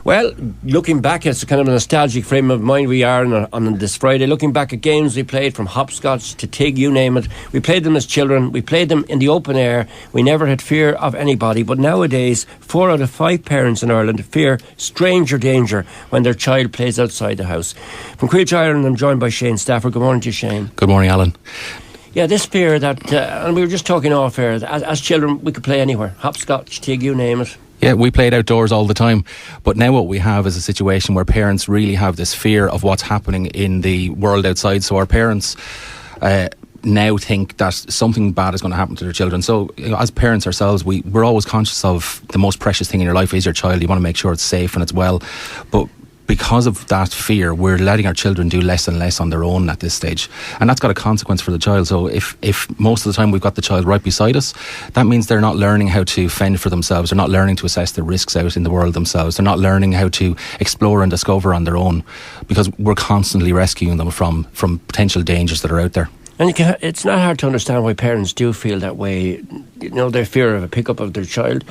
Well, looking back, it's kind of a nostalgic frame of mind we are on this Friday. Looking back at games we played, from hopscotch to tig, you name it. We played them as children. We played them in the open air. We never had fear of anybody. But nowadays, 4 out of 5 parents in Ireland fear stranger danger when their child plays outside the house. From Quilch, Ireland, I'm joined by Shane Stafford. Good morning to you, Shane. Good morning, Alan. Yeah, this fear that, and we were just talking off air, as children we could play anywhere. Hopscotch, tig, you name it. Yeah, we played outdoors all the time. But now what we have is a situation where parents really have this fear of what's happening in the world outside. So our parents now think that something bad is going to happen to their children. So, as parents ourselves, we're always conscious of the most precious thing in your life is your child. You want to make sure it's safe and it's well. But because of that fear, we're letting our children do less and less on their own at this stage. And that's got a consequence for the child. So if most of the time we've got the child right beside us, that means they're not learning how to fend for themselves. They're not learning to assess the risks out in the world themselves. They're not learning how to explore and discover on their own, because we're constantly rescuing them from potential dangers that are out there. And it's not hard to understand why parents do feel that way. You know, their fear of a pickup of their child.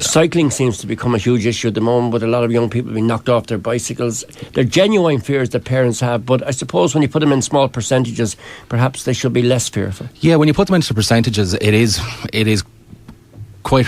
Cycling seems to become a huge issue at the moment, with a lot of young people being knocked off their bicycles. They're genuine fears that parents have, but I suppose when you put them in small percentages, perhaps they should be less fearful. Yeah, when you put them into percentages, it is quite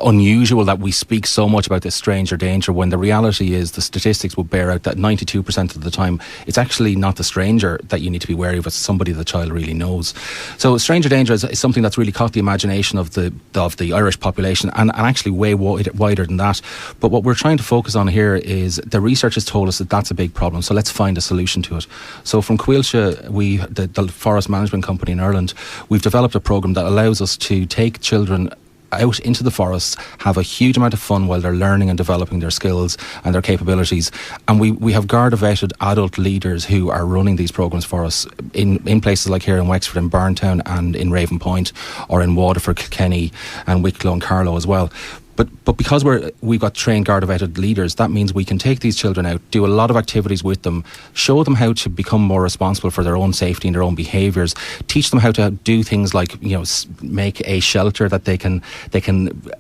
unusual that we speak so much about this stranger danger, when the reality is the statistics will bear out that 92% of the time it's actually not the stranger that you need to be wary of, it's somebody the child really knows. So stranger danger is something that's really caught the imagination of the Irish population, and actually way wider than that. But what we're trying to focus on here is the research has told us that that's a big problem, so let's find a solution to it. So from Quilcha, the forest management company in Ireland, we've developed a programme that allows us to take children out into the forests, have a huge amount of fun while they're learning and developing their skills and their capabilities. And we have Garda vetted adult leaders who are running these programmes for us in places like here in Wexford, in Burntown and in Raven Point, or in Waterford, Kilkenny and Wicklow and Carlow as well. But because we've got trained Garda vetted leaders, that means we can take these children out, do a lot of activities with them, show them how to become more responsible for their own safety and their own behaviours, teach them how to do things like, you know, make a shelter that they can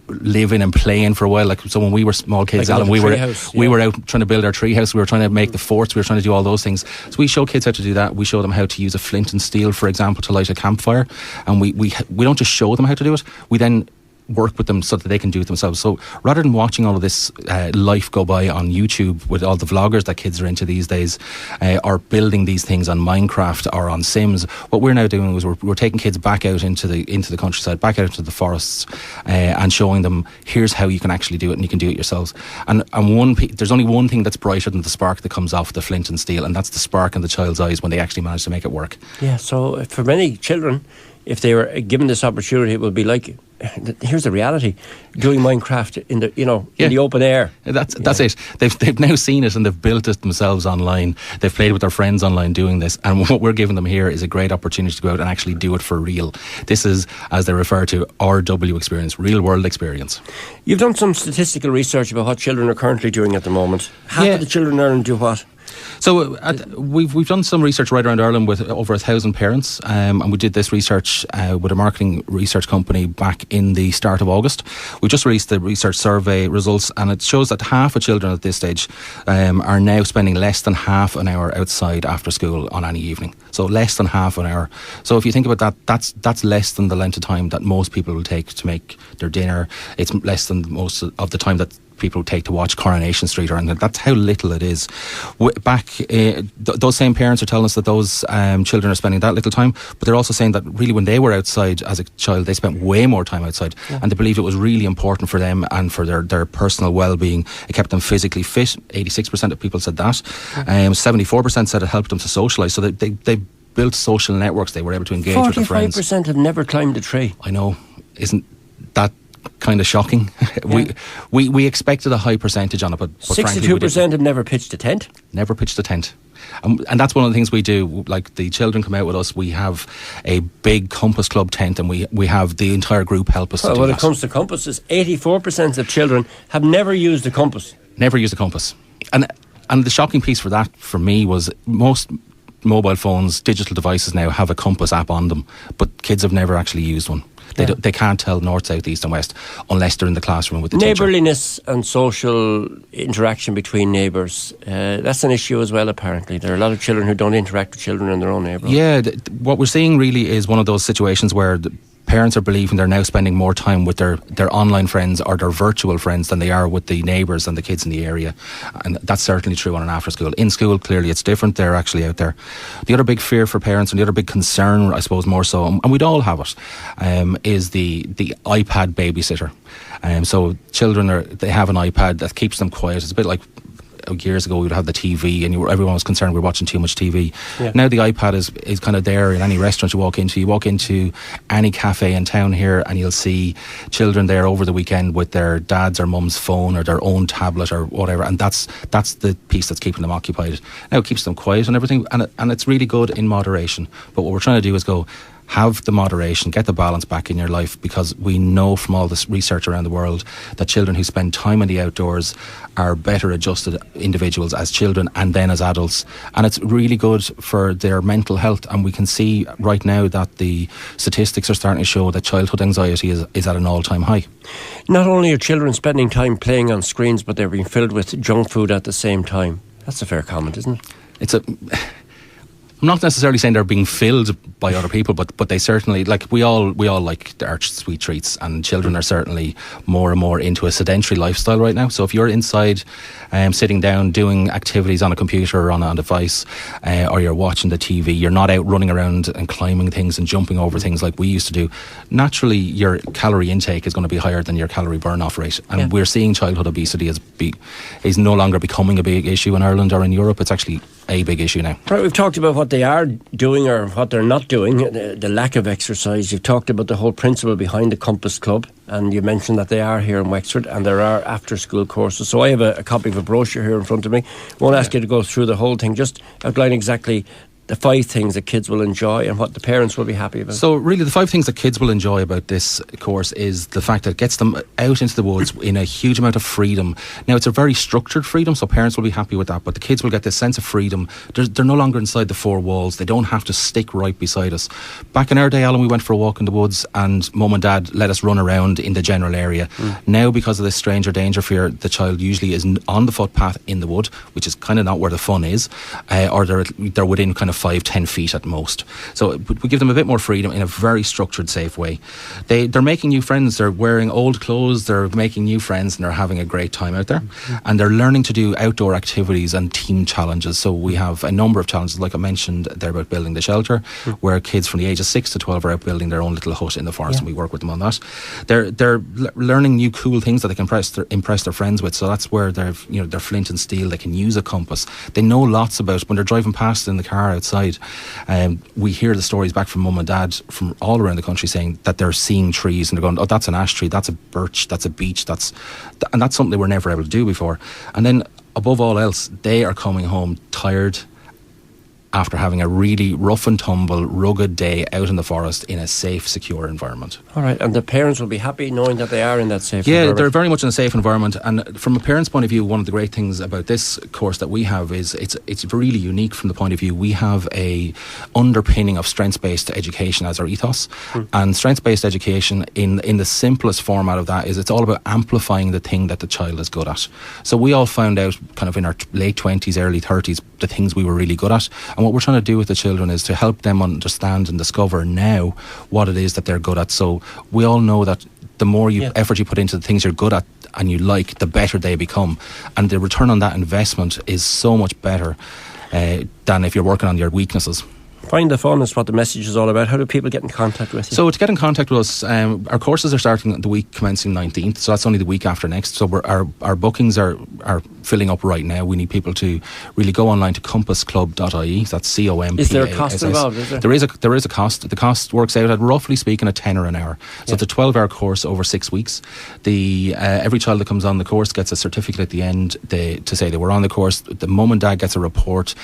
live in and play in for a while. Like, so when we were small kids, like Alan, we were out trying to build our tree house. We were trying to make the forts. We were trying to do all those things. So we show kids how to do that. We show them how to use a flint and steel, for example, to light a campfire. And we don't just show them how to do it. We then work with them so that they can do it themselves. So rather than watching all of this life go by on YouTube with all the vloggers that kids are into these days, or building these things on Minecraft or on Sims, what we're now doing is we're taking kids back out into the countryside, back out into the forests, and showing them, here's how you can actually do it, and you can do it yourselves. And there's only one thing that's brighter than the spark that comes off the flint and steel, and that's the spark in the child's eyes when they actually manage to make it work. Yeah, so for many children, if they were given this opportunity, it would be like, here's the reality, doing Minecraft in the open air. That's it. They've now seen it and they've built it themselves online. They've played with their friends online doing this, and what we're giving them here is a great opportunity to go out and actually do it for real. This is, as they refer to, RW experience, real world experience. You've done some statistical research about what children are currently doing at the moment. Half of the children learn and do what? So we've done some research right around Ireland with over 1,000 parents, and we did this research with a marketing research company back in the start of August. We just released the research survey results, and it shows that half of children at this stage are now spending less than half an hour outside after school on any evening. So less than half an hour. So if you think about that, that's less than the length of time that most people will take to make their dinner. It's less than most of the time that people take to watch Coronation Street, or anything. That's how little it is. Those same parents are telling us that those children are spending that little time, but they're also saying that really when they were outside as a child, they spent way more time outside, and they believe it was really important for them and for their personal well-being. It kept them physically fit. 86% of people said that. 74% said it helped them to socialise. So they built social networks. They were able to engage with their friends. 45% have never climbed a tree. I know. Isn't that kind of shocking? Yeah. We expected a high percentage on it, but 62% have never pitched a tent. Never pitched a tent. And that's one of the things we do. Like, the children come out with us, we have a big Compass Club tent, and we have the entire group help us to do that. When it comes to compasses, 84% of children have never used a compass. Never used a compass. And the shocking piece for that, for me, was most mobile phones, digital devices now have a compass app on them, but kids have never actually used one. They can't tell north, south, east and west unless they're in the classroom with the teacher. Neighbourliness and social interaction between neighbours, that's an issue as well, apparently. There are a lot of children who don't interact with children in their own neighbourhood. Yeah, what we're seeing really is one of those situations where the parents are believing they're now spending more time with their online friends or their virtual friends than they are with the neighbours and the kids in the area. And that's certainly true on an after school. In school, clearly it's different. They're actually out there. The other big fear for parents, and the other big concern, I suppose more so, and we'd all have it, is the iPad babysitter. So children, they have an iPad that keeps them quiet. It's a bit like years ago we would have the TV and everyone was concerned we were watching too much TV. Yeah. Now the iPad is kind of there in any restaurant you walk into. You walk into any cafe in town here and you'll see children there over the weekend with their dad's or mum's phone or their own tablet or whatever, and that's the piece that's keeping them occupied. Now it keeps them quiet and everything, and it's really good in moderation. But what we're trying to do is have the moderation, get the balance back in your life, because we know from all this research around the world that children who spend time in the outdoors are better adjusted individuals as children and then as adults, and it's really good for their mental health. And we can see right now that the statistics are starting to show that childhood anxiety is at an all-time high. Not only are children spending time playing on screens, but they're being filled with junk food at the same time. That's a fair comment, isn't it? I'm not necessarily saying they're being filled by other people, but they certainly, like we all like our sweet treats, and children are certainly more and more into a sedentary lifestyle right now. So if you're inside sitting down doing activities on a computer or on a device, or you're watching the TV, you're not out running around and climbing things and jumping over things like we used to do, naturally your calorie intake is going to be higher than your calorie burn-off rate. And we're seeing childhood obesity is no longer becoming a big issue in Ireland or in Europe. It's actually a big issue now. Right, we've talked about what they are doing or what they're not doing, the lack of exercise. You've talked about the whole principle behind the Compass Club, and you mentioned that they are here in Wexford and there are after school courses. So I have a copy of a brochure here in front of me. I won't ask you to go through the whole thing, just outline exactly the 5 things that kids will enjoy and what the parents will be happy about. So really the 5 things that kids will enjoy about this course is the fact that it gets them out into the woods in a huge amount of freedom. Now it's a very structured freedom, so parents will be happy with that, but the kids will get this sense of freedom. They're no longer inside the 4 walls. They don't have to stick right beside us. Back in our day, Alan, we went for a walk in the woods and mum and dad let us run around in the general area. Now, because of this stranger danger fear, the child usually is on the footpath in the wood, which is kind of not where the fun is, or they're within kind of 5-10 feet at most. So we give them a bit more freedom in a very structured, safe way. They're making new friends. They're wearing old clothes. They're making new friends, and they're having a great time out there. And they're learning to do outdoor activities and team challenges. So we have a number of challenges, like I mentioned there, about building the shelter, where kids from the age of 6 to 12 are out building their own little hut in the forest, and we work with them on that. They're learning new cool things that they can impress their friends with. So that's where they're flint and steel. They can use a compass. They know lots about, when they're driving past in the car outside, we hear the stories back from mum and dad from all around the country saying that they're seeing trees and they're going, oh, that's an ash tree, that's a birch, that's a beech, and that's something they were never able to do before. And then above all else, they are coming home tired after having a really rough and tumble, rugged day out in the forest in a safe, secure environment. All right, and the parents will be happy knowing that they are in that safe environment. Yeah, they're very much in a safe environment. And from a parent's point of view, one of the great things about this course that we have is it's really unique from the point of view we have a underpinning of strengths-based education as our ethos. And strengths-based education, in the simplest format of that, is it's all about amplifying the thing that the child is good at. So we all found out kind of in our late 20s, early 30s, the things we were really good at. And what we're trying to do with the children is to help them understand and discover now what it is that they're good at. So we all know that the more effort you put into the things you're good at and you like, the better they become. And the return on that investment is so much better than if you're working on your weaknesses. Find the fun is what the message is all about. How do people get in contact with you? So to get in contact with us, our courses are starting the week commencing 19th, so that's only the week after next. So our bookings are filling up right now. We need people to really go online to compassclub.ie. That's COMPASS. Is there a cost involved? Is there? There is a cost. The cost works out at, roughly speaking, £10 an hour. So it's a 12-hour course over 6 weeks. Every child that comes on the course gets a certificate at the end to say they were on the course. The mum and dad gets a report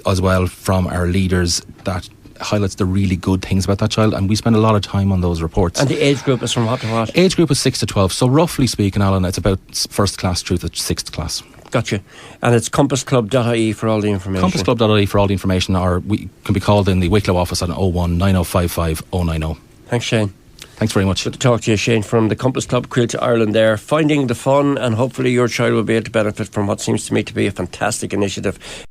as well from our leaders that highlights the really good things about that child, and we spend a lot of time on those reports. And the age group is from what to what? Age group is 6 to 12, so roughly speaking, Alan, it's about first class through to 6th class. Gotcha. And it's compassclub.ie for all the information. Compassclub.ie for all the information, or we can be called in the Wicklow office at 01 9055 090. Thanks, Shane. Thanks very much. Good to talk to you, Shane, from the Compass Club Quilt Ireland there. Finding the fun, and hopefully your child will be able to benefit from what seems to me to be a fantastic initiative.